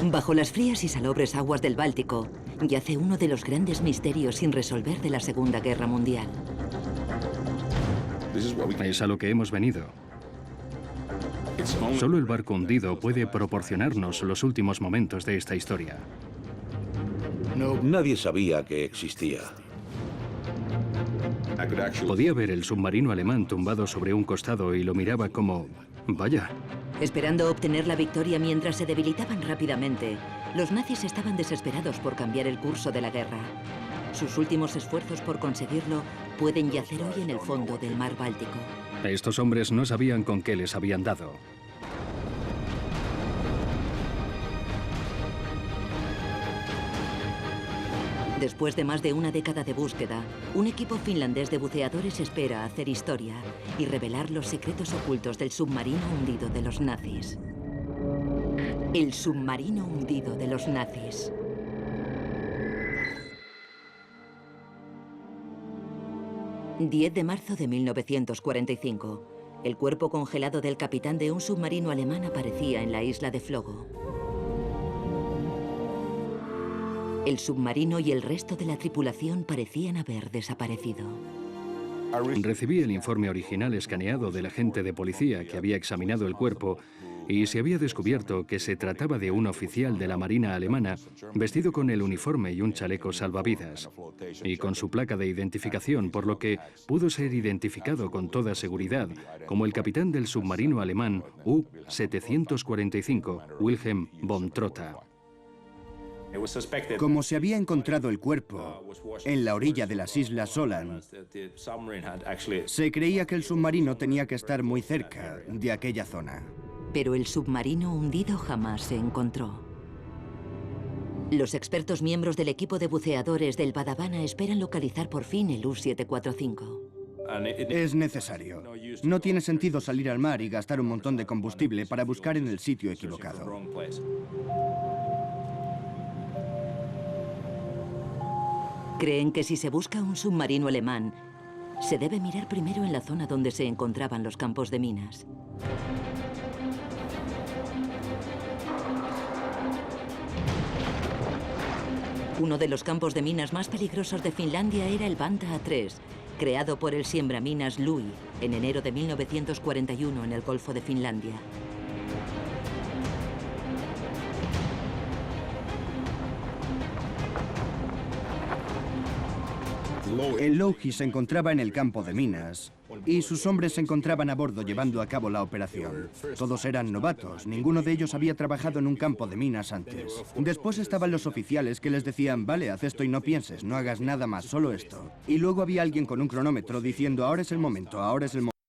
Bajo las frías y salobres aguas del Báltico, yace uno de los grandes misterios sin resolver de la Segunda Guerra Mundial. Es a lo que hemos venido. Solo el barco hundido puede proporcionarnos los últimos momentos de esta historia. Nadie sabía que existía. Podía ver el submarino alemán tumbado sobre un costado y lo miraba como... vaya. Esperando obtener la victoria mientras se debilitaban rápidamente, los nazis estaban desesperados por cambiar el curso de la guerra. Sus últimos esfuerzos por conseguirlo pueden yacer hoy en el fondo del mar Báltico. Estos hombres no sabían con qué les habían dado. Después de más de una década de búsqueda, un equipo finlandés de buceadores espera hacer historia y revelar los secretos ocultos del submarino hundido de los nazis. El submarino hundido de los nazis. ...10 de marzo de 1945... el cuerpo congelado del capitán de un submarino alemán aparecía en la isla de Flogo. El submarino y el resto de la tripulación parecían haber desaparecido. Recibí el informe original escaneado del agente de policía que había examinado el cuerpo y se había descubierto que se trataba de un oficial de la Marina alemana vestido con el uniforme y un chaleco salvavidas y con su placa de identificación, por lo que pudo ser identificado con toda seguridad como el capitán del submarino alemán U-745, Wilhelm von Trotha. Como se había encontrado el cuerpo en la orilla de las islas Åland, se creía que el submarino tenía que estar muy cerca de aquella zona. Pero el submarino hundido jamás se encontró. Los expertos miembros del equipo de buceadores del Badavana esperan localizar por fin el U-745. Es necesario. No tiene sentido salir al mar y gastar un montón de combustible para buscar en el sitio equivocado. Creen que si se busca un submarino alemán, se debe mirar primero en la zona donde se encontraban los campos de minas. Uno de los campos de minas más peligrosos de Finlandia era el Vanta A3, creado por el siembraminas Louis en enero de 1941 en el Golfo de Finlandia. El Louis se encontraba en el campo de minas y sus hombres se encontraban a bordo llevando a cabo la operación. Todos eran novatos, ninguno de ellos había trabajado en un campo de minas antes. Después estaban los oficiales que les decían, vale, haz esto y no pienses, no hagas nada más, solo esto. Y luego había alguien con un cronómetro diciendo, ahora es el momento, ahora es el momento.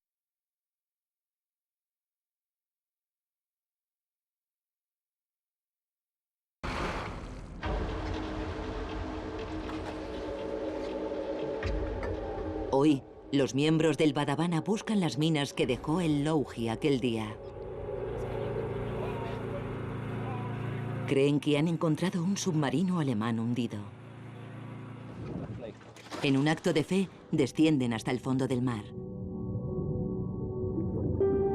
Hoy, los miembros del Badavana buscan las minas que dejó el Louis aquel día. Creen que han encontrado un submarino alemán hundido. En un acto de fe, descienden hasta el fondo del mar.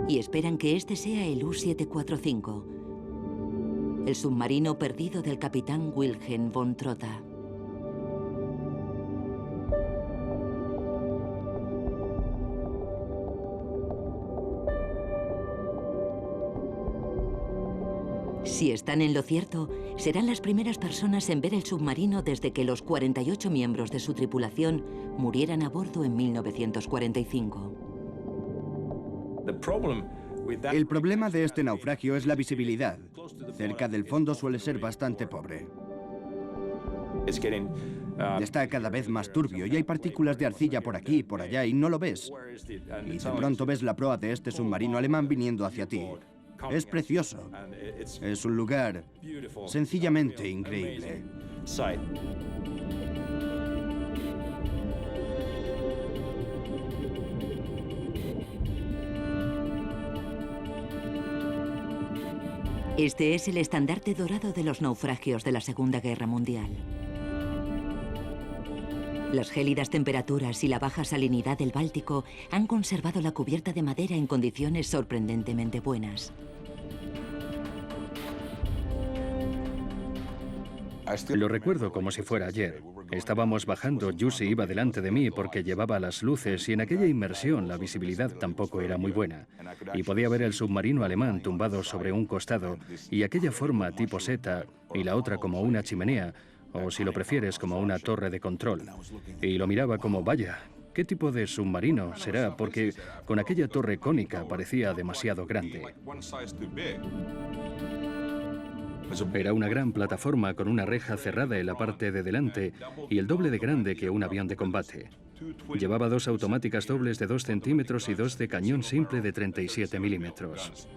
Y esperan que este sea el U-745, el submarino perdido del capitán Wilhelm von Trotha. Si están en lo cierto, serán las primeras personas en ver el submarino desde que los 48 miembros de su tripulación murieran a bordo en 1945. El problema de este naufragio es la visibilidad. Cerca del fondo suele ser bastante pobre. Está cada vez más turbio y hay partículas de arcilla por aquí y por allá y no lo ves. Y de pronto ves la proa de este submarino alemán viniendo hacia ti. Es precioso. Es un lugar sencillamente increíble. Este es el estandarte dorado de los naufragios de la Segunda Guerra Mundial. Las gélidas temperaturas y la baja salinidad del Báltico han conservado la cubierta de madera en condiciones sorprendentemente buenas. Lo recuerdo como si fuera ayer. Estábamos bajando, Jussi iba delante de mí porque llevaba las luces y en aquella inmersión la visibilidad tampoco era muy buena. Y podía ver el submarino alemán tumbado sobre un costado y aquella forma tipo seta y la otra como una chimenea, o si lo prefieres como una torre de control. Y lo miraba como, vaya, ¿qué tipo de submarino será? Porque con aquella torre cónica parecía demasiado grande. Era una gran plataforma con una reja cerrada en la parte de delante y el doble de grande que un avión de combate. Llevaba 2 automáticas dobles de 2 centímetros y 2 de cañón simple de 37 milímetros.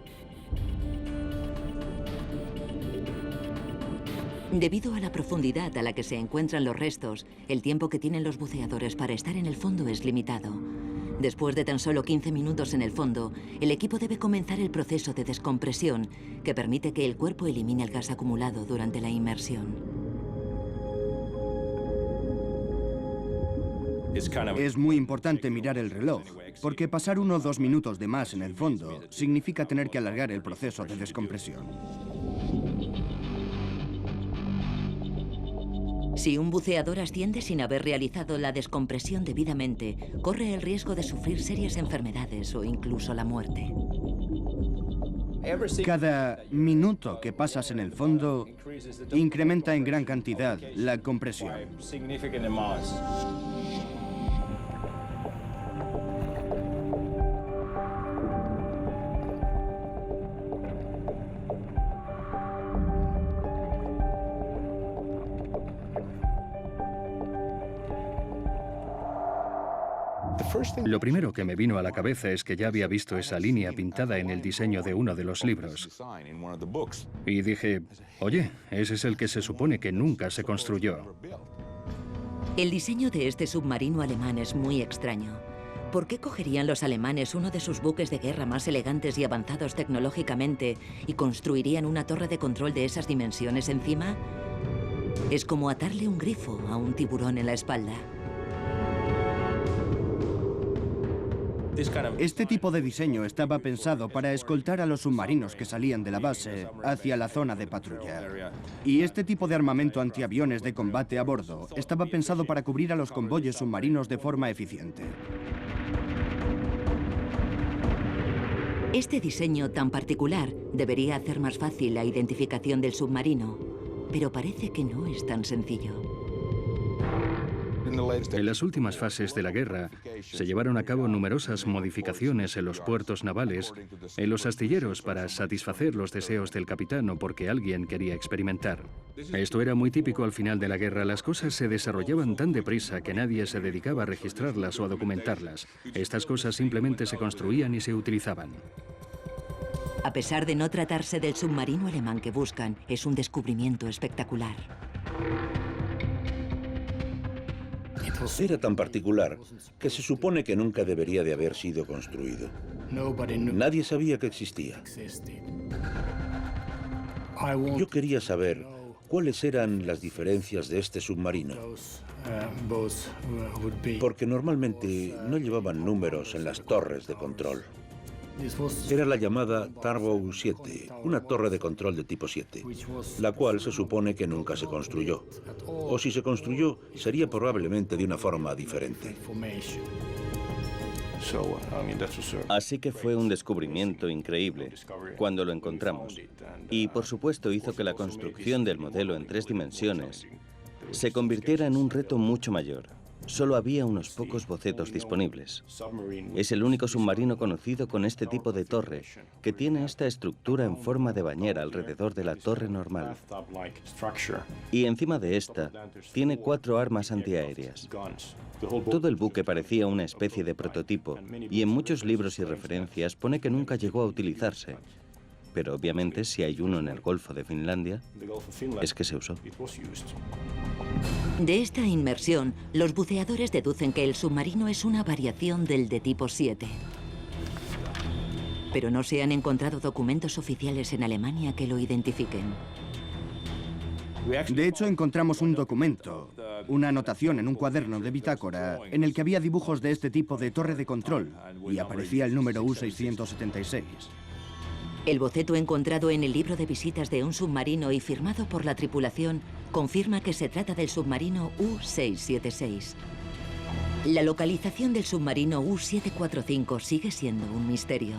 Debido a la profundidad a la que se encuentran los restos, el tiempo que tienen los buceadores para estar en el fondo es limitado. Después de tan solo 15 minutos en el fondo, el equipo debe comenzar el proceso de descompresión, que permite que el cuerpo elimine el gas acumulado durante la inmersión. Es muy importante mirar el reloj, porque pasar 1 o 2 minutos de más en el fondo significa tener que alargar el proceso de descompresión. Si un buceador asciende sin haber realizado la descompresión debidamente, corre el riesgo de sufrir serias enfermedades o incluso la muerte. Cada minuto que pasas en el fondo incrementa en gran cantidad la compresión. Lo primero que me vino a la cabeza es que ya había visto esa línea pintada en el diseño de uno de los libros. Y dije, oye, ese es el que se supone que nunca se construyó. El diseño de este submarino alemán es muy extraño. ¿Por qué cogerían los alemanes uno de sus buques de guerra más elegantes y avanzados tecnológicamente y construirían una torre de control de esas dimensiones encima? Es como atarle un grifo a un tiburón en la espalda. Este tipo de diseño estaba pensado para escoltar a los submarinos que salían de la base hacia la zona de patrulla. Y este tipo de armamento antiaviones de combate a bordo estaba pensado para cubrir a los convoyes submarinos de forma eficiente. Este diseño tan particular debería hacer más fácil la identificación del submarino, pero parece que no es tan sencillo. En las últimas fases de la guerra se llevaron a cabo numerosas modificaciones en los puertos navales, en los astilleros para satisfacer los deseos del capitán o porque alguien quería experimentar. Esto era muy típico al final de la guerra. Las cosas se desarrollaban tan deprisa que nadie se dedicaba a registrarlas o a documentarlas. Estas cosas simplemente se construían y se utilizaban. A pesar de no tratarse del submarino alemán que buscan, es un descubrimiento espectacular. Era tan particular que se supone que nunca debería de haber sido construido. Nadie sabía que existía. Yo quería saber cuáles eran las diferencias de este submarino, porque normalmente no llevaban números en las torres de control. Era la llamada Tarbou 7, una torre de control de tipo 7, la cual se supone que nunca se construyó. O si se construyó, sería probablemente de una forma diferente. Así que fue un descubrimiento increíble cuando lo encontramos. Y por supuesto hizo que la construcción del modelo en 3 dimensiones se convirtiera en un reto mucho mayor. Solo había unos pocos bocetos disponibles. Es el único submarino conocido con este tipo de torre, que tiene esta estructura en forma de bañera alrededor de la torre normal. Y encima de esta, tiene 4 armas antiaéreas. Todo el buque parecía una especie de prototipo, y en muchos libros y referencias pone que nunca llegó a utilizarse. Pero obviamente, si hay uno en el Golfo de Finlandia, es que se usó. De esta inmersión, los buceadores deducen que el submarino es una variación del de tipo 7. Pero no se han encontrado documentos oficiales en Alemania que lo identifiquen. De hecho, encontramos un documento, una anotación en un cuaderno de bitácora, en el que había dibujos de este tipo de torre de control, y aparecía el número U676. El boceto encontrado en el libro de visitas de un submarino y firmado por la tripulación confirma que se trata del submarino U-676. La localización del submarino U-745 sigue siendo un misterio.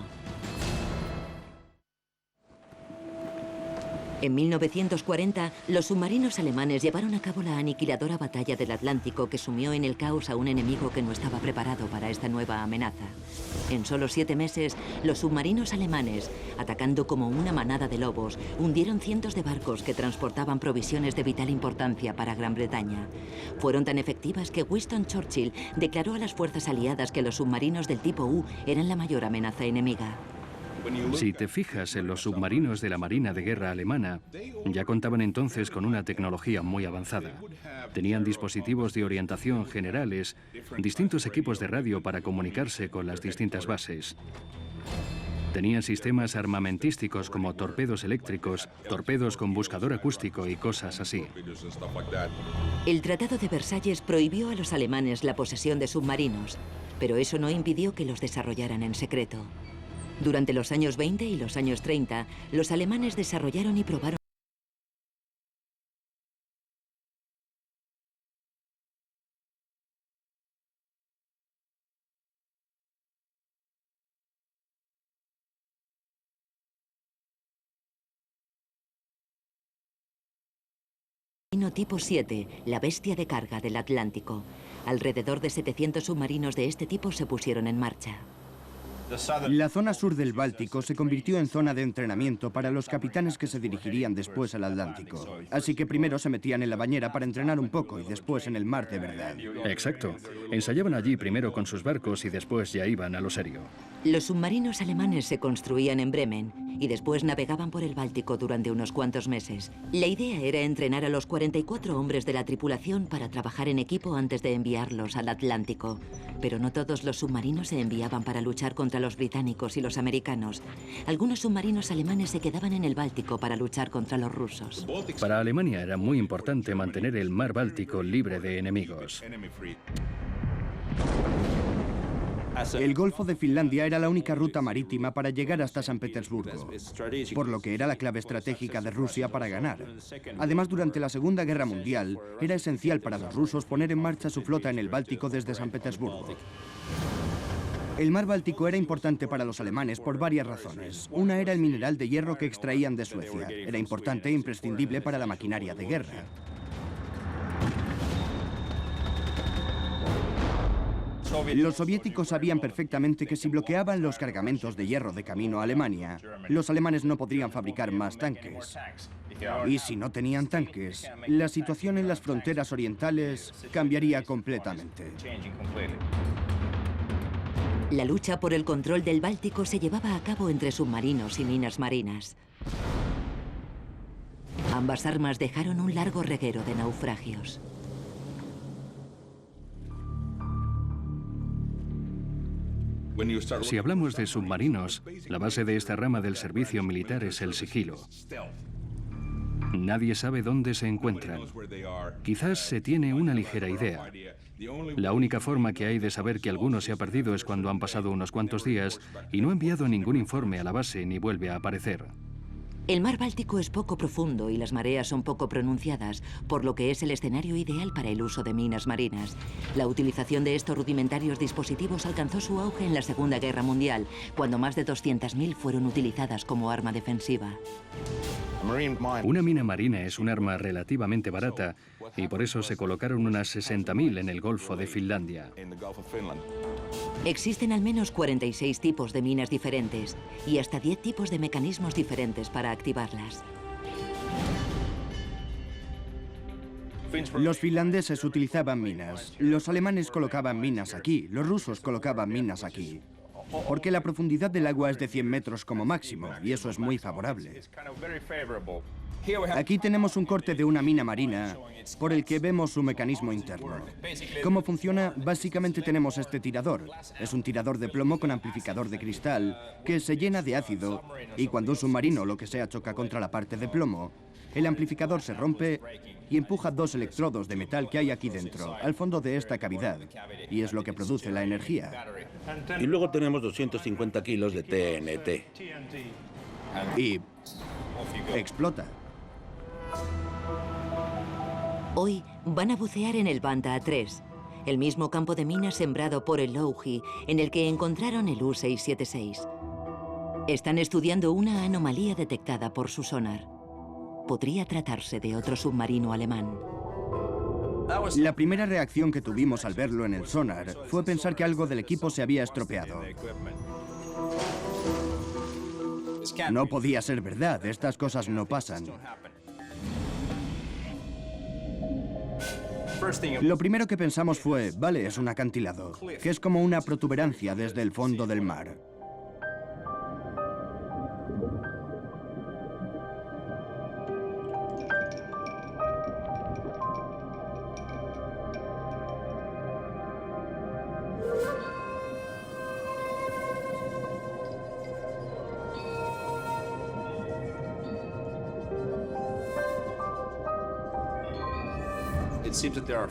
En 1940, los submarinos alemanes llevaron a cabo la aniquiladora batalla del Atlántico que sumió en el caos a un enemigo que no estaba preparado para esta nueva amenaza. En solo 7 meses, los submarinos alemanes, atacando como una manada de lobos, hundieron cientos de barcos que transportaban provisiones de vital importancia para Gran Bretaña. Fueron tan efectivas que Winston Churchill declaró a las fuerzas aliadas que los submarinos del tipo U eran la mayor amenaza enemiga. Si te fijas en los submarinos de la Marina de Guerra alemana, ya contaban entonces con una tecnología muy avanzada. Tenían dispositivos de orientación generales, distintos equipos de radio para comunicarse con las distintas bases. Tenían sistemas armamentísticos como torpedos eléctricos, torpedos con buscador acústico y cosas así. El Tratado de Versalles prohibió a los alemanes la posesión de submarinos, pero eso no impidió que los desarrollaran en secreto. Durante los años 20 y los años 30, los alemanes desarrollaron y probaron tipo 7, la bestia de carga del Atlántico. Alrededor de 700 submarinos de este tipo se pusieron en marcha. La zona sur del Báltico se convirtió en zona de entrenamiento para los capitanes que se dirigirían después al Atlántico. Así que primero se metían en la bañera para entrenar un poco y después en el mar de verdad. Exacto. Ensayaban allí primero con sus barcos y después ya iban a lo serio. Los submarinos alemanes se construían en Bremen y después navegaban por el Báltico durante unos cuantos meses. La idea era entrenar a los 44 hombres de la tripulación para trabajar en equipo antes de enviarlos al Atlántico. Pero no todos los submarinos se enviaban para luchar contra los británicos y los americanos. Algunos submarinos alemanes se quedaban en el Báltico para luchar contra los rusos. Para Alemania era muy importante mantener el mar Báltico libre de enemigos. El Golfo de Finlandia era la única ruta marítima para llegar hasta San Petersburgo, por lo que era la clave estratégica de Rusia para ganar. Además, durante la Segunda Guerra Mundial, era esencial para los rusos poner en marcha su flota en el Báltico desde San Petersburgo. El mar Báltico era importante para los alemanes por varias razones. Una era el mineral de hierro que extraían de Suecia. Era importante e imprescindible para la maquinaria de guerra. Los soviéticos sabían perfectamente que si bloqueaban los cargamentos de hierro de camino a Alemania, los alemanes no podrían fabricar más tanques. Y si no tenían tanques, la situación en las fronteras orientales cambiaría completamente. La lucha por el control del Báltico se llevaba a cabo entre submarinos y minas marinas. Ambas armas dejaron un largo reguero de naufragios. Si hablamos de submarinos, la base de esta rama del servicio militar es el sigilo. Nadie sabe dónde se encuentran. Quizás se tiene una ligera idea. La única forma que hay de saber que alguno se ha perdido es cuando han pasado unos cuantos días y no ha enviado ningún informe a la base ni vuelve a aparecer. El mar Báltico es poco profundo y las mareas son poco pronunciadas, por lo que es el escenario ideal para el uso de minas marinas. La utilización de estos rudimentarios dispositivos alcanzó su auge en la Segunda Guerra Mundial, cuando más de 200.000 fueron utilizadas como arma defensiva. Una mina marina es un arma relativamente barata y por eso se colocaron unas 60.000 en el Golfo de Finlandia. Existen al menos 46 tipos de minas diferentes y hasta 10 tipos de mecanismos diferentes para activarlas. Los finlandeses utilizaban minas, los alemanes colocaban minas aquí, los rusos colocaban minas aquí. Porque la profundidad del agua es de 100 metros como máximo, y eso es muy favorable. Aquí tenemos un corte de una mina marina por el que vemos su mecanismo interno. ¿Cómo funciona? Básicamente tenemos este tirador. Es un tirador de plomo con amplificador de cristal que se llena de ácido y cuando un submarino o lo que sea choca contra la parte de plomo, el amplificador se rompe y empuja 2 electrodos de metal que hay aquí dentro, al fondo de esta cavidad, y es lo que produce la energía. Y luego tenemos 250 kilos de TNT. y explota. Hoy van a bucear en el Banda 3, el mismo campo de minas sembrado por el Loughi, en el que encontraron el U-676. Están estudiando una anomalía detectada por su sonar. Podría tratarse de otro submarino alemán. La primera reacción que tuvimos al verlo en el sonar fue pensar que algo del equipo se había estropeado. No podía ser verdad, estas cosas no pasan. Lo primero que pensamos fue, vale, es un acantilado, que es como una protuberancia desde el fondo del mar.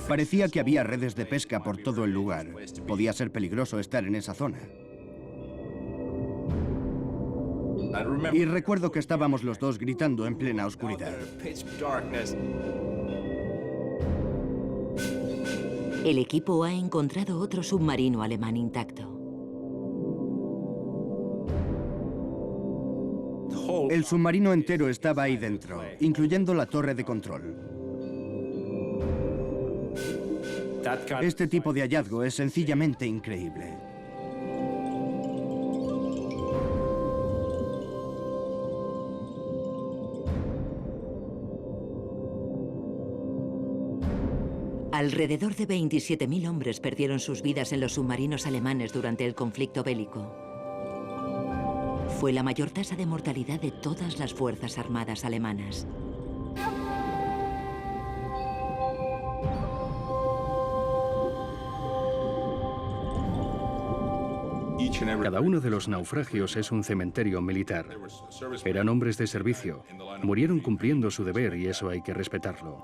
Parecía que había redes de pesca por todo el lugar. Podía ser peligroso estar en esa zona. Y recuerdo que estábamos los dos gritando en plena oscuridad. El equipo ha encontrado otro submarino alemán intacto. El submarino entero estaba ahí dentro, incluyendo la torre de control. Este tipo de hallazgo es sencillamente increíble. Alrededor de 27.000 hombres perdieron sus vidas en los submarinos alemanes durante el conflicto bélico. Fue la mayor tasa de mortalidad de todas las fuerzas armadas alemanas. Cada uno de los naufragios es un cementerio militar. Eran hombres de servicio. Murieron cumpliendo su deber y eso hay que respetarlo.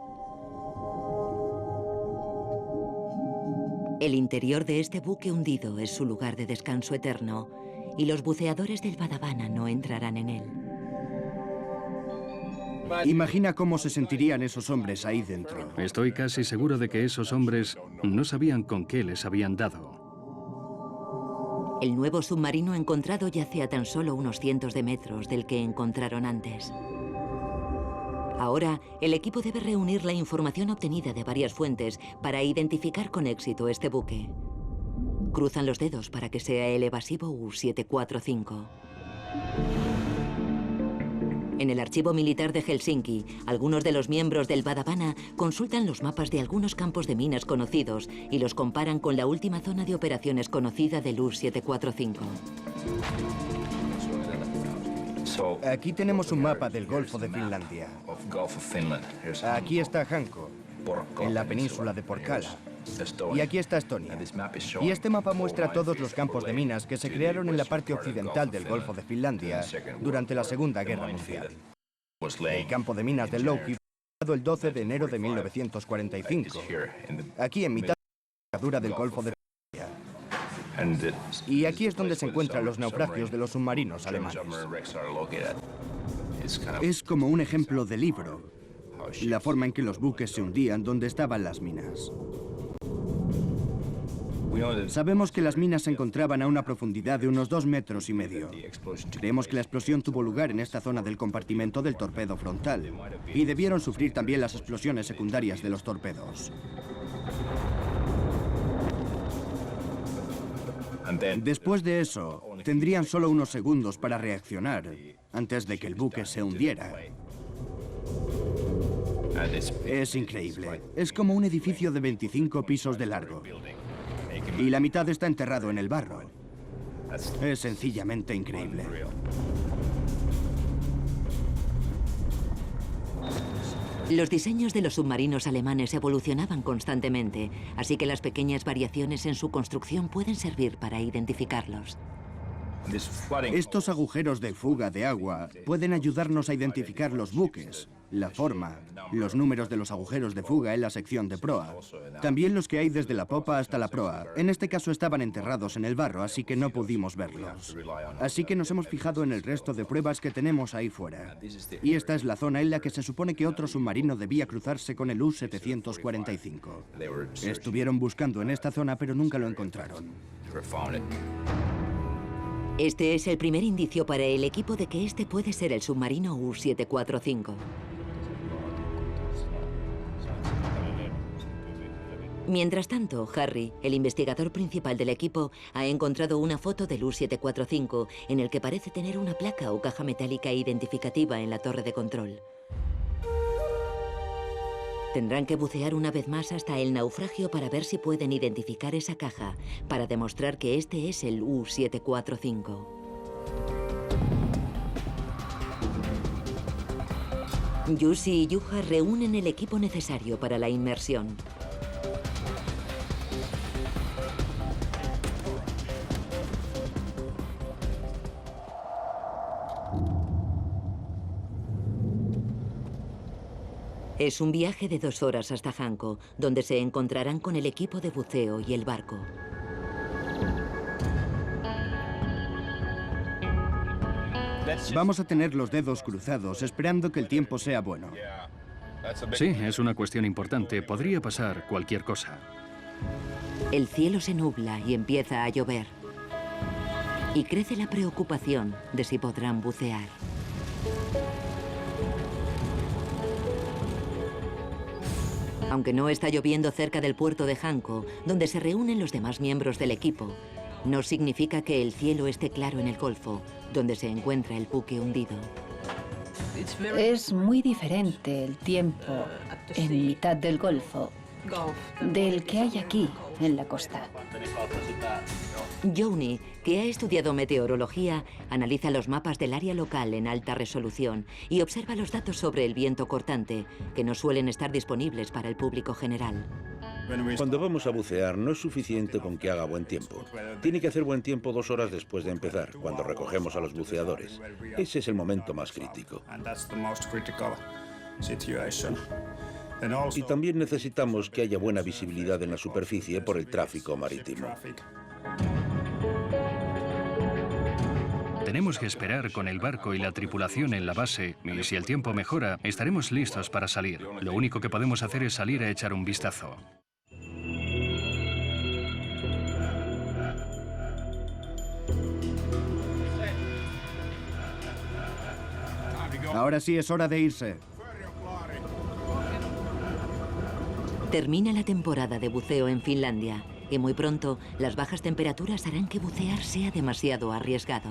El interior de este buque hundido es su lugar de descanso eterno y los buceadores del Badabana no entrarán en él. Imagina cómo se sentirían esos hombres ahí dentro. Estoy casi seguro de que esos hombres no sabían con qué les habían dado. El nuevo submarino encontrado yace a tan solo unos cientos de metros del que encontraron antes. Ahora, el equipo debe reunir la información obtenida de varias fuentes para identificar con éxito este buque. Cruzan los dedos para que sea el evasivo U-745. En el archivo militar de Helsinki, algunos de los miembros del Badabana consultan los mapas de algunos campos de minas conocidos y los comparan con la última zona de operaciones conocida del U-745. Aquí tenemos un mapa del Golfo de Finlandia. Aquí está Hanko, en la península de Porkala. Y aquí está Estonia. Y este mapa muestra todos los campos de minas que se crearon en la parte occidental del Golfo de Finlandia durante la Segunda Guerra Mundial. El campo de minas del Loughi fue creado el 12 de enero de 1945, aquí en mitad de la cerradura del Golfo de Finlandia. Y aquí es donde se encuentran los naufragios de los submarinos alemanes. Es como un ejemplo de libro, la forma en que los buques se hundían donde estaban las minas. Sabemos que las minas se encontraban a una profundidad de unos 2,5 metros. Creemos que la explosión tuvo lugar en esta zona del compartimento del torpedo frontal y debieron sufrir también las explosiones secundarias de los torpedos. Después de eso, tendrían solo unos segundos para reaccionar antes de que el buque se hundiera. Es increíble. Es como un edificio de 25 pisos de largo. Y la mitad está enterrado en el barro. Es sencillamente increíble. Los diseños de los submarinos alemanes evolucionaban constantemente, así que las pequeñas variaciones en su construcción pueden servir para identificarlos. Estos agujeros de fuga de agua pueden ayudarnos a identificar los buques, la forma, los números de los agujeros de fuga en la sección de proa. También los que hay desde la popa hasta la proa. En este caso estaban enterrados en el barro, así que no pudimos verlos. Así que nos hemos fijado en el resto de pruebas que tenemos ahí fuera. Y esta es la zona en la que se supone que otro submarino debía cruzarse con el U-745. Estuvieron buscando en esta zona, pero nunca lo encontraron. Este es el primer indicio para el equipo de que este puede ser el submarino U-745. Mientras tanto, Harry, el investigador principal del equipo, ha encontrado una foto del U-745 en el que parece tener una placa o caja metálica identificativa en la torre de control. Tendrán que bucear una vez más hasta el naufragio para ver si pueden identificar esa caja, para demostrar que este es el U-745. Jussi y Juha reúnen el equipo necesario para la inmersión. Es un viaje de 2 horas hasta Hanko, donde se encontrarán con el equipo de buceo y el barco. Vamos a tener los dedos cruzados, esperando que el tiempo sea bueno. Sí, es una cuestión importante. Podría pasar cualquier cosa. El cielo se nubla y empieza a llover. Y crece la preocupación de si podrán bucear. Aunque no está lloviendo cerca del puerto de Hanko, donde se reúnen los demás miembros del equipo, no significa que el cielo esté claro en el Golfo, donde se encuentra el buque hundido. Es muy diferente el tiempo en mitad del Golfo del que hay aquí, en la costa. Jouni, que ha estudiado meteorología, analiza los mapas del área local en alta resolución y observa los datos sobre el viento cortante, que no suelen estar disponibles para el público general. Cuando vamos a bucear no es suficiente con que haga buen tiempo. Tiene que hacer buen tiempo 2 horas después de empezar, cuando recogemos a los buceadores. Ese es el momento más crítico. Y también necesitamos que haya buena visibilidad en la superficie por el tráfico marítimo. Tenemos que esperar con el barco y la tripulación en la base, y si el tiempo mejora, estaremos listos para salir. Lo único que podemos hacer es salir a echar un vistazo. Ahora sí es hora de irse. Termina la temporada de buceo en Finlandia y muy pronto las bajas temperaturas harán que bucear sea demasiado arriesgado.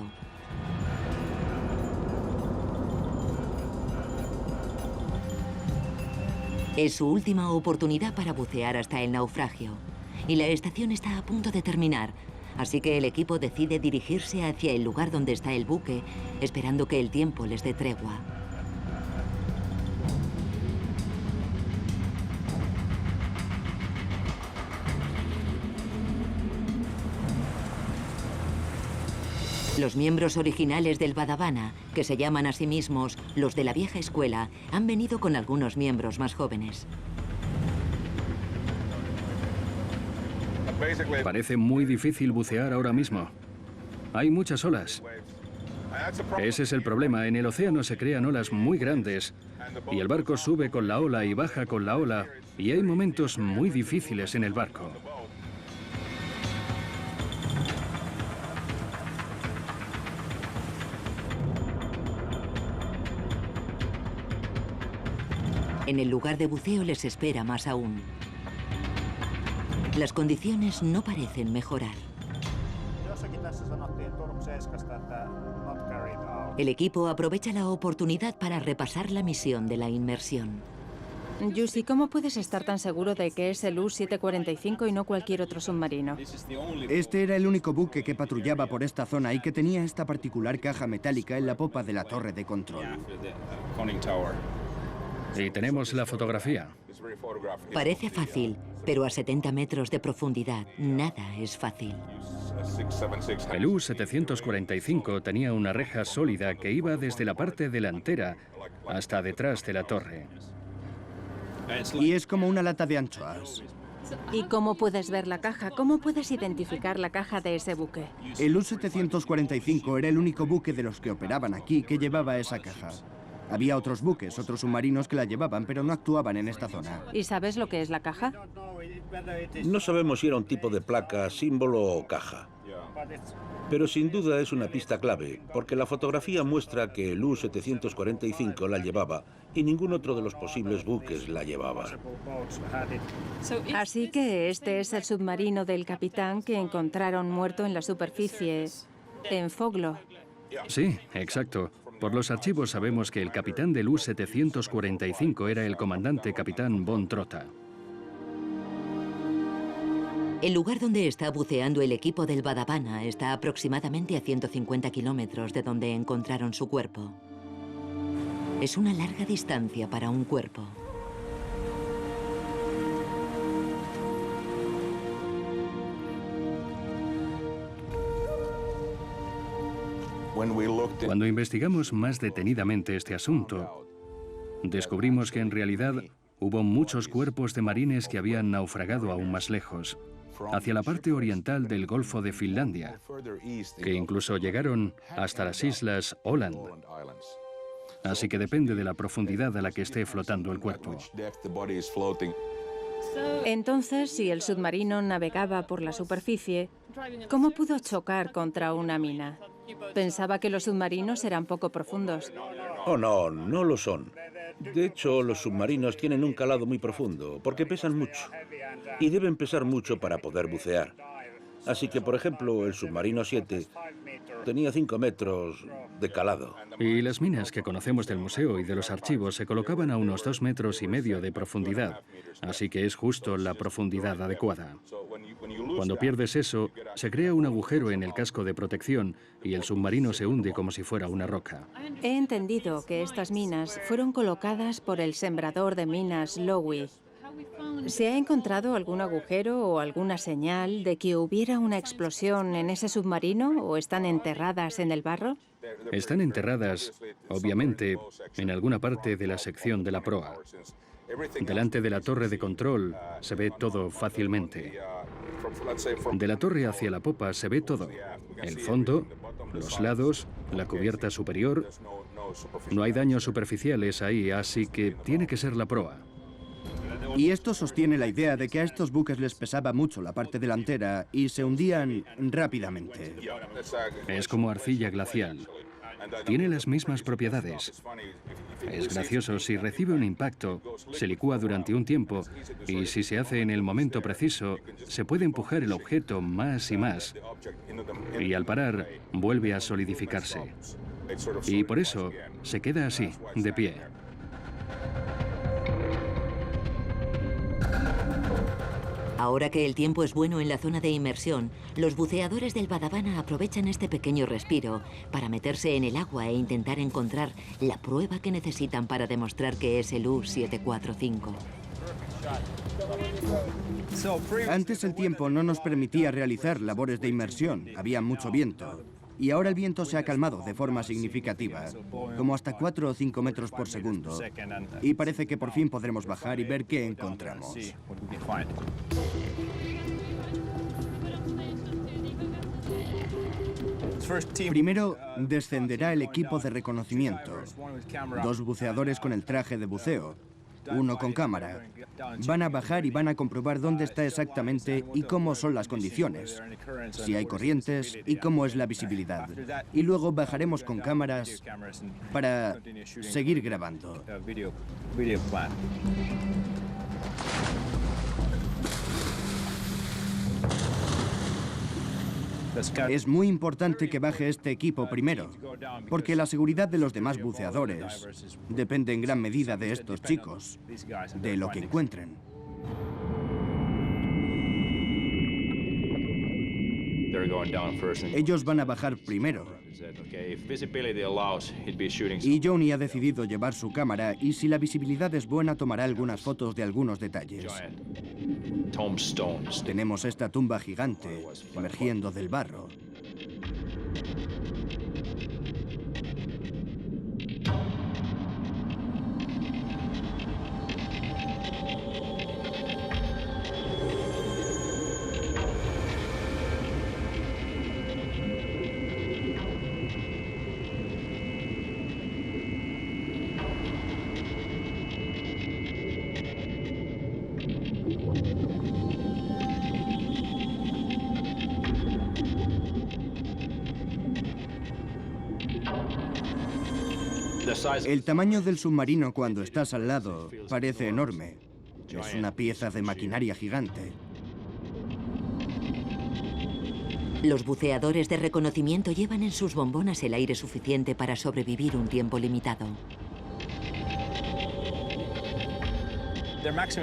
Es su última oportunidad para bucear hasta el naufragio y la estación está a punto de terminar, así que el equipo decide dirigirse hacia el lugar donde está el buque, esperando que el tiempo les dé tregua. Los miembros originales del Badavana, que se llaman a sí mismos los de la vieja escuela, han venido con algunos miembros más jóvenes. Parece muy difícil bucear ahora mismo. Hay muchas olas. Ese es el problema. En el océano se crean olas muy grandes y el barco sube con la ola y baja con la ola y hay momentos muy difíciles en el barco. En el lugar de buceo les espera más aún. Las condiciones no parecen mejorar. El equipo aprovecha la oportunidad para repasar la misión de la inmersión. Jussi, ¿cómo puedes estar tan seguro de que es el U-745 y no cualquier otro submarino? Este era el único buque que patrullaba por esta zona y que tenía esta particular caja metálica en la popa de la torre de control. Y tenemos la fotografía. Parece fácil, pero a 70 metros de profundidad nada es fácil. El U-745 tenía una reja sólida que iba desde la parte delantera hasta detrás de la torre. Y es como una lata de anchoas. ¿Y cómo puedes ver la caja? ¿Cómo puedes identificar la caja de ese buque? El U-745 era el único buque de los que operaban aquí que llevaba esa caja. Había otros buques, otros submarinos que la llevaban, pero no actuaban en esta zona. ¿Y sabes lo que es la caja? No sabemos si era un tipo de placa, símbolo o caja. Pero sin duda es una pista clave, porque la fotografía muestra que el U-745 la llevaba y ningún otro de los posibles buques la llevaba. Así que este es el submarino del capitán que encontraron muerto en la superficie, en Foglo. Sí, exacto. Por los archivos sabemos que el capitán del U-745 era el comandante capitán von Trotta. El lugar donde está buceando el equipo del Badabana está aproximadamente a 150 kilómetros de donde encontraron su cuerpo. Es una larga distancia para un cuerpo. Cuando investigamos más detenidamente este asunto, descubrimos que en realidad hubo muchos cuerpos de marines que habían naufragado aún más lejos, hacia la parte oriental del Golfo de Finlandia, que incluso llegaron hasta las islas Åland. Así que depende de la profundidad a la que esté flotando el cuerpo. Entonces, si el submarino navegaba por la superficie, ¿cómo pudo chocar contra una mina? Pensaba que los submarinos eran poco profundos. Oh, no, no lo son. De hecho, los submarinos tienen un calado muy profundo, porque pesan mucho. Y deben pesar mucho para poder bucear. Así que, por ejemplo, el submarino 7 tenía 5 metros de calado. Y las minas que conocemos del museo y de los archivos se colocaban a unos 2,5 metros de profundidad, así que es justo la profundidad adecuada. Cuando pierdes eso, se crea un agujero en el casco de protección y el submarino se hunde como si fuera una roca. He entendido que estas minas fueron colocadas por el sembrador de minas Lowy. ¿Se ha encontrado algún agujero o alguna señal de que hubiera una explosión en ese submarino o están enterradas en el barro? Están enterradas, obviamente, en alguna parte de la sección de la proa. Delante de la torre de control se ve todo fácilmente. De la torre hacia la popa se ve todo. El fondo, los lados, la cubierta superior. No hay daños superficiales ahí, así que tiene que ser la proa. Y esto sostiene la idea de que a estos buques les pesaba mucho la parte delantera y se hundían rápidamente. Es como arcilla glacial. Tiene las mismas propiedades. Es gracioso, si recibe un impacto, se licúa durante un tiempo y si se hace en el momento preciso, se puede empujar el objeto más y más y al parar vuelve a solidificarse. Y por eso se queda así, de pie. Ahora que el tiempo es bueno en la zona de inmersión, los buceadores del Badabana aprovechan este pequeño respiro para meterse en el agua e intentar encontrar la prueba que necesitan para demostrar que es el U-745. Antes el tiempo no nos permitía realizar labores de inmersión, había mucho viento. Y ahora el viento se ha calmado de forma significativa, como hasta 4 o 5 metros por segundo. Y parece que por fin podremos bajar y ver qué encontramos. Primero descenderá el equipo de reconocimiento. 2 buceadores con el traje de buceo, 1 con cámara. Van a bajar y van a comprobar dónde está exactamente y cómo son las condiciones, si hay corrientes y cómo es la visibilidad. Y luego bajaremos con cámaras para seguir grabando. Es muy importante que baje este equipo primero, porque la seguridad de los demás buceadores depende en gran medida de estos chicos, de lo que encuentren. Ellos van a bajar primero. Y Johnny ha decidido llevar su cámara y si la visibilidad es buena tomará algunas fotos de algunos detalles. Tenemos esta tumba gigante emergiendo del barro. El tamaño del submarino cuando estás al lado parece enorme. Es una pieza de maquinaria gigante. Los buceadores de reconocimiento llevan en sus bombonas el aire suficiente para sobrevivir un tiempo limitado.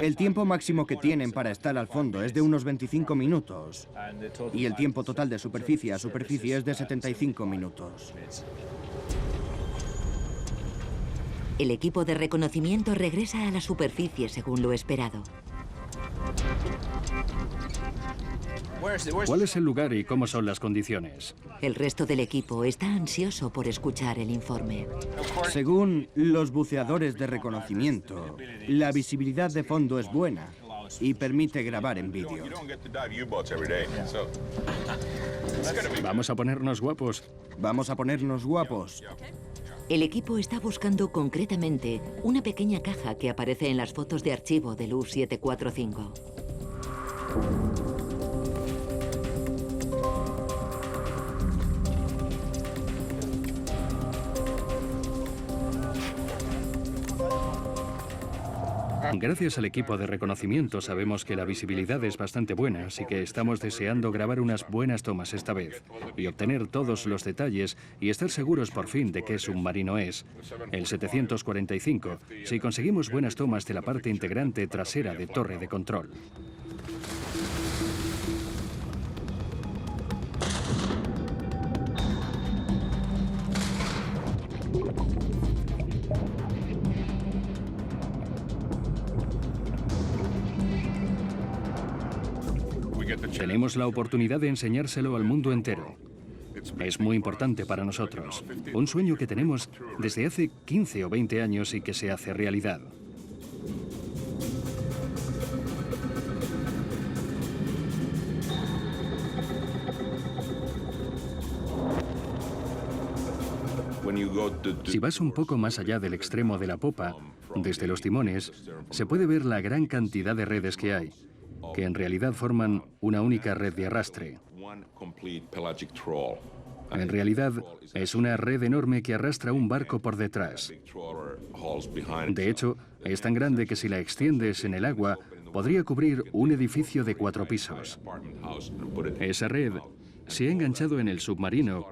El tiempo máximo que tienen para estar al fondo es de unos 25 minutos. Y el tiempo total de superficie a superficie es de 75 minutos. El equipo de reconocimiento regresa a la superficie según lo esperado. ¿Cuál es el lugar y cómo son las condiciones? El resto del equipo está ansioso por escuchar el informe. Según los buceadores de reconocimiento, la visibilidad de fondo es buena y permite grabar en vídeo. Vamos a ponernos guapos. Vamos a ponernos guapos. El equipo está buscando concretamente una pequeña caja que aparece en las fotos de archivo del U-745. Gracias al equipo de reconocimiento sabemos que la visibilidad es bastante buena, así que estamos deseando grabar unas buenas tomas esta vez y obtener todos los detalles y estar seguros por fin de qué submarino es, el 745, si conseguimos buenas tomas de la parte integrante trasera de torre de control. Tenemos la oportunidad de enseñárselo al mundo entero. Es muy importante para nosotros. Un sueño que tenemos desde hace 15 o 20 años y que se hace realidad. Si vas un poco más allá del extremo de la popa, desde los timones, se puede ver la gran cantidad de redes que hay, que en realidad forman una única red de arrastre. En realidad, es una red enorme que arrastra un barco por detrás. De hecho, es tan grande que si la extiendes en el agua, podría cubrir un edificio de 4 pisos. Esa red se ha enganchado en el submarino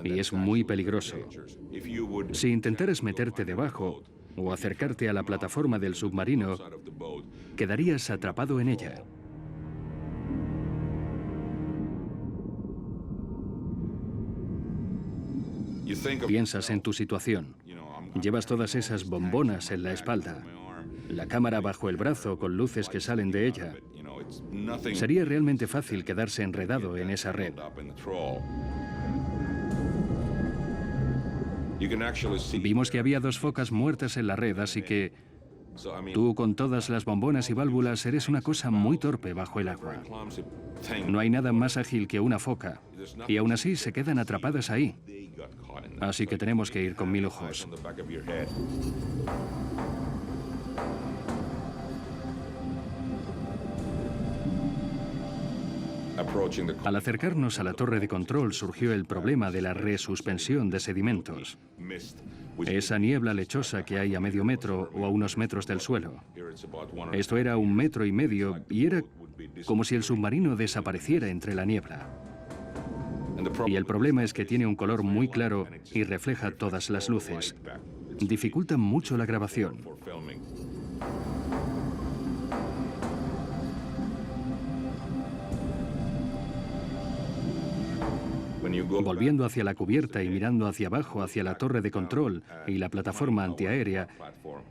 y es muy peligroso. Si intentaras meterte debajo o acercarte a la plataforma del submarino, quedarías atrapado en ella. Piensas en tu situación. Llevas todas esas bombonas en la espalda, la cámara bajo el brazo con luces que salen de ella. Sería realmente fácil quedarse enredado en esa red. Vimos que había 2 focas muertas en la red, así que tú con todas las bombonas y válvulas eres una cosa muy torpe bajo el agua. No hay nada más ágil que una foca, y aún así se quedan atrapadas ahí. Así que tenemos que ir con 1000 ojos. Al acercarnos a la torre de control surgió el problema de la resuspensión de sedimentos. Esa niebla lechosa que hay a medio metro o a unos metros del suelo. Esto era 1,5 metros y era como si el submarino desapareciera entre la niebla. Y el problema es que tiene un color muy claro y refleja todas las luces. Dificulta mucho la grabación. Volviendo hacia la cubierta y mirando hacia abajo, hacia la torre de control y la plataforma antiaérea,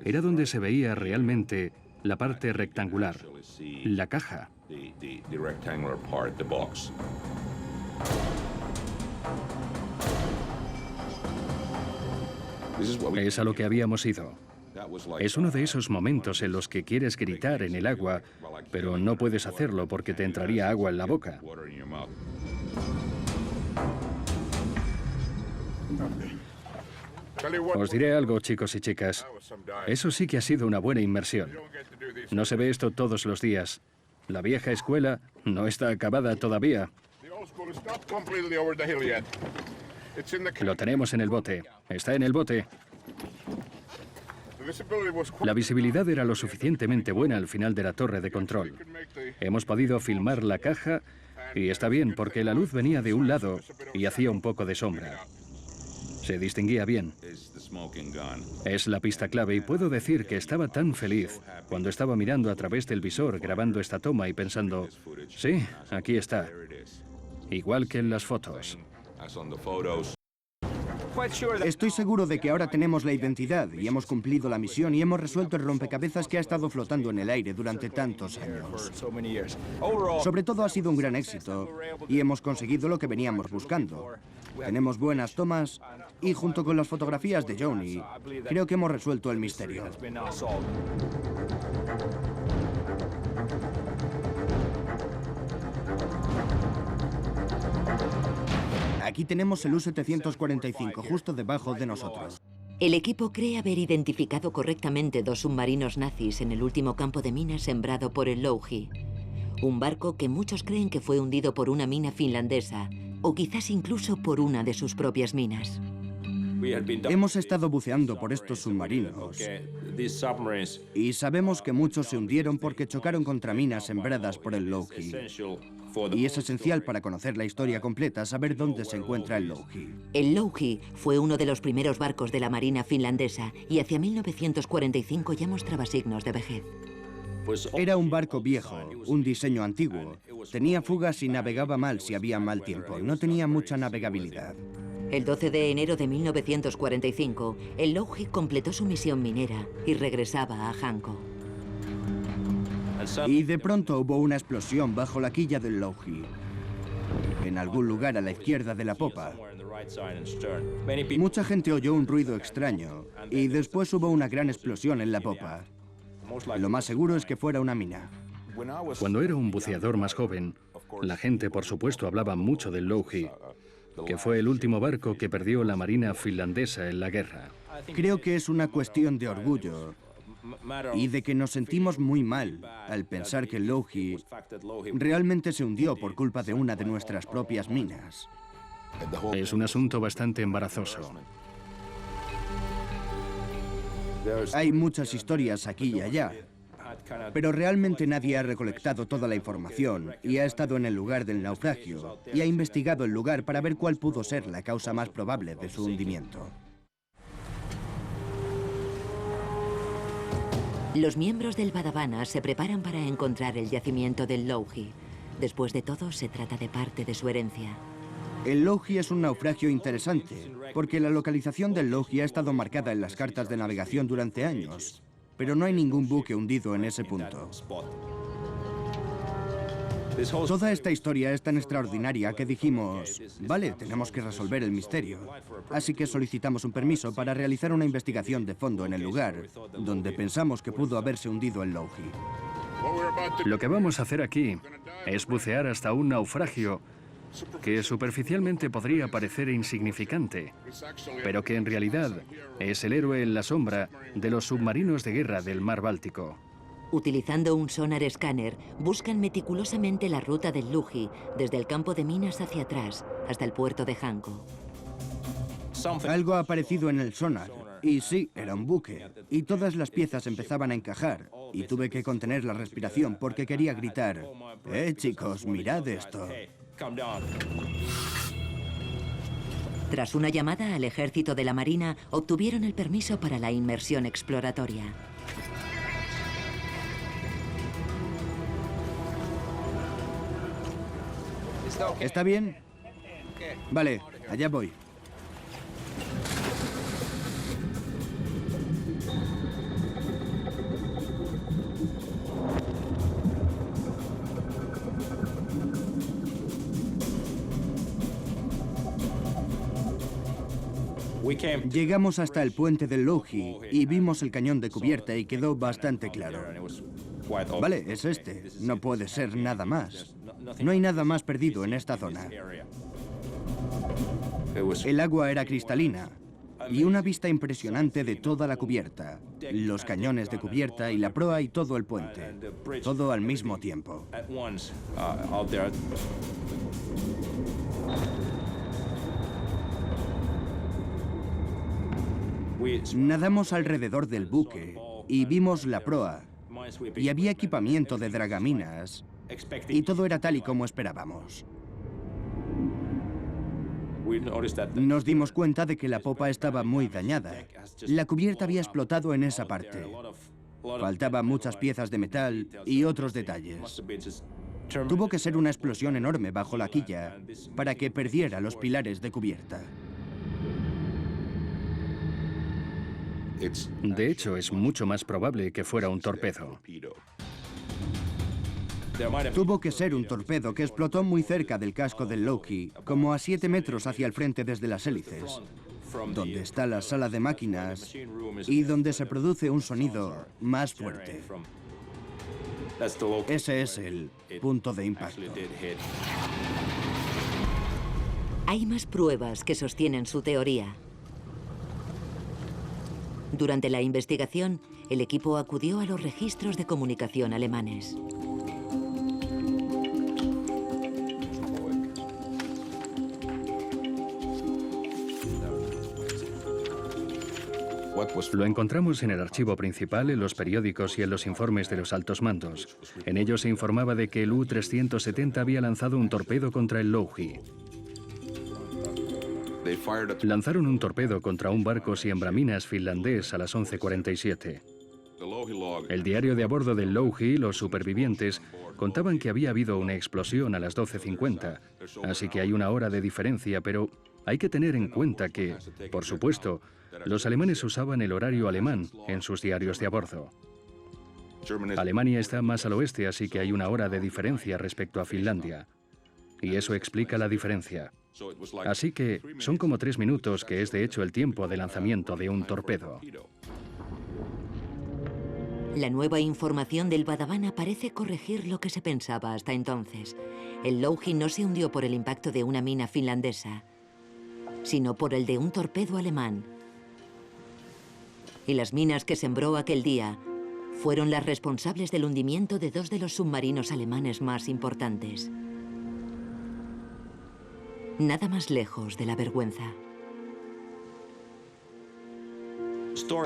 era donde se veía realmente la parte rectangular, la caja. Es a lo que habíamos ido. Es uno de esos momentos en los que quieres gritar en el agua, pero no puedes hacerlo porque te entraría agua en la boca. Os diré algo, chicos y chicas. Eso sí que ha sido una buena inmersión. No se ve esto todos los días. La vieja escuela no está acabada todavía. Lo tenemos en el bote. Está en el bote. La visibilidad era lo suficientemente buena al final de la torre de control. Hemos podido filmar la caja y está bien porque la luz venía de un lado y hacía un poco de sombra. Se distinguía bien. Es la pista clave y puedo decir que estaba tan feliz cuando estaba mirando a través del visor grabando esta toma y pensando, sí, aquí está. Igual que en las fotos. Estoy seguro de que ahora tenemos la identidad y hemos cumplido la misión y hemos resuelto el rompecabezas que ha estado flotando en el aire durante tantos años. Sobre todo ha sido un gran éxito y hemos conseguido lo que veníamos buscando. Tenemos buenas tomas y junto con las fotografías de Johnny, creo que hemos resuelto el misterio. Aquí tenemos el U-745 justo debajo de nosotros. El equipo cree haber identificado correctamente 2 submarinos nazis en el último campo de minas sembrado por el Louhi. Un barco que muchos creen que fue hundido por una mina finlandesa, o quizás incluso por una de sus propias minas. Hemos estado buceando por estos submarinos y sabemos que muchos se hundieron porque chocaron contra minas sembradas por el Louhi. Y es esencial para conocer la historia completa saber dónde se encuentra el Louhi. El Louhi fue uno de los primeros barcos de la Marina finlandesa y hacia 1945 ya mostraba signos de vejez. Era un barco viejo, un diseño antiguo. Tenía fugas y navegaba mal si había mal tiempo. No tenía mucha navegabilidad. El 12 de enero de 1945, el Louhi completó su misión minera y regresaba a Hanko. Y de pronto hubo una explosión bajo la quilla del Louhi, en algún lugar a la izquierda de la popa. Mucha gente oyó un ruido extraño y después hubo una gran explosión en la popa. Lo más seguro es que fuera una mina. Cuando era un buceador más joven, la gente, por supuesto, hablaba mucho del Louhi, que fue el último barco que perdió la Marina finlandesa en la guerra. Creo que es una cuestión de orgullo y de que nos sentimos muy mal al pensar que el Louhi realmente se hundió por culpa de una de nuestras propias minas. Es un asunto bastante embarazoso. Hay muchas historias aquí y allá, pero realmente nadie ha recolectado toda la información y ha estado en el lugar del naufragio y ha investigado el lugar para ver cuál pudo ser la causa más probable de su hundimiento. Los miembros del Badavana se preparan para encontrar el yacimiento del Louhi. Después de todo, se trata de parte de su herencia. El Louhi es un naufragio interesante, porque la localización del Louhi ha estado marcada en las cartas de navegación durante años, pero no hay ningún buque hundido en ese punto. Toda esta historia es tan extraordinaria que dijimos, vale, tenemos que resolver el misterio. Así que solicitamos un permiso para realizar una investigación de fondo en el lugar donde pensamos que pudo haberse hundido el Louhi. Lo que vamos a hacer aquí es bucear hasta un naufragio que superficialmente podría parecer insignificante, pero que en realidad es el héroe en la sombra de los submarinos de guerra del mar Báltico. Utilizando un sonar escáner, buscan meticulosamente la ruta del Louhi desde el campo de minas hacia atrás hasta el puerto de Hanko. Algo ha aparecido en el sonar. Y sí, era un buque. Y todas las piezas empezaban a encajar. Y tuve que contener la respiración porque quería gritar, chicos, mirad esto. Tras una llamada al ejército de la Marina, obtuvieron el permiso para la inmersión exploratoria. ¿Está bien? Vale, allá voy. Llegamos hasta el puente del Lough y vimos el cañón de cubierta y quedó bastante claro. Vale, es este. No puede ser nada más. No hay nada más perdido en esta zona. El agua era cristalina y una vista impresionante de toda la cubierta, los cañones de cubierta y la proa y todo el puente. Todo al mismo tiempo. Nadamos alrededor del buque y vimos la proa. Y había equipamiento de dragaminas. Y todo era tal y como esperábamos. Nos dimos cuenta de que la popa estaba muy dañada. La cubierta había explotado en esa parte. Faltaban muchas piezas de metal y otros detalles. Tuvo que ser una explosión enorme bajo la quilla para que perdiera los pilares de cubierta. De hecho, es mucho más probable que fuera un torpedo. Tuvo que ser un torpedo que explotó muy cerca del casco del Lough, como a 7 metros hacia el frente desde las hélices, donde está la sala de máquinas y donde se produce un sonido más fuerte. Ese es el punto de impacto. Hay más pruebas que sostienen su teoría. Durante la investigación, el equipo acudió a los registros de comunicación alemanes. Lo encontramos en el archivo principal, en los periódicos y en los informes de los altos mandos. En ellos se informaba de que el U-370 había lanzado un torpedo contra el Lough. Lanzaron un torpedo contra un barco siembraminas finlandés a las 11:47. El diario de a bordo del Lough, los supervivientes, contaban que había habido una explosión a las 12:50, así que hay una hora de diferencia, pero hay que tener en cuenta que, por supuesto, los alemanes usaban el horario alemán en sus diarios de a bordo. Alemania está más al oeste, así que hay una hora de diferencia respecto a Finlandia. Y eso explica la diferencia. Así que son como 3 minutos, que es de hecho el tiempo de lanzamiento de un torpedo. La nueva información del Badawana parece corregir lo que se pensaba hasta entonces. El Lough no se hundió por el impacto de una mina finlandesa, sino por el de un torpedo alemán. Y las minas que sembró aquel día fueron las responsables del hundimiento de 2 de los submarinos alemanes más importantes. Nada más lejos de la vergüenza.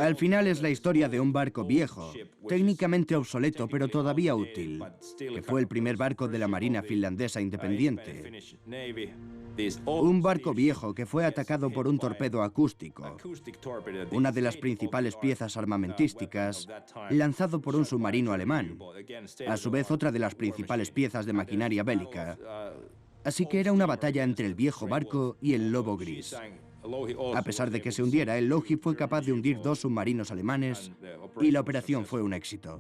Al final es la historia de un barco viejo, técnicamente obsoleto pero todavía útil, que fue el primer barco de la Marina finlandesa independiente. Un barco viejo que fue atacado por un torpedo acústico, una de las principales piezas armamentísticas, lanzado por un submarino alemán, a su vez otra de las principales piezas de maquinaria bélica. Así que era una batalla entre el viejo barco y el lobo gris. A pesar de que se hundiera, el Lough fue capaz de hundir 2 submarinos alemanes y la operación fue un éxito.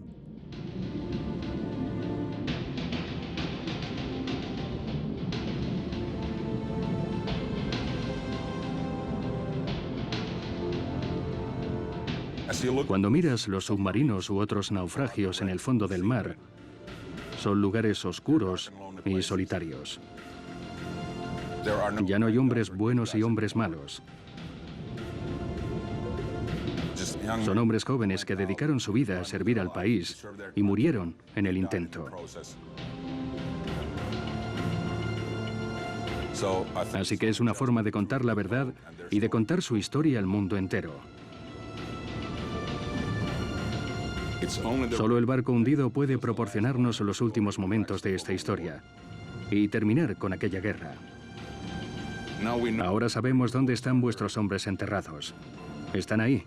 Cuando miras los submarinos u otros naufragios en el fondo del mar, son lugares oscuros y solitarios. Ya no hay hombres buenos y hombres malos. Son hombres jóvenes que dedicaron su vida a servir al país y murieron en el intento. Así que es una forma de contar la verdad y de contar su historia al mundo entero. Solo el barco hundido puede proporcionarnos los últimos momentos de esta historia y terminar con aquella guerra. Ahora sabemos dónde están vuestros hombres enterrados. Están ahí.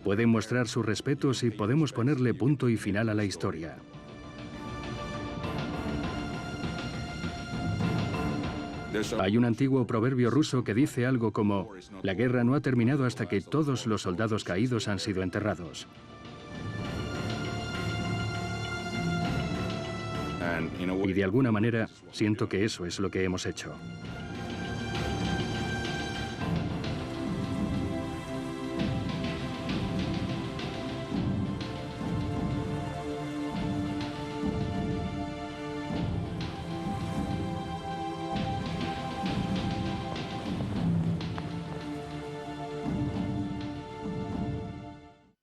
Pueden mostrar sus respetos y podemos ponerle punto y final a la historia. Hay un antiguo proverbio ruso que dice algo como: la guerra no ha terminado hasta que todos los soldados caídos han sido enterrados. Y de alguna manera, siento que eso es lo que hemos hecho.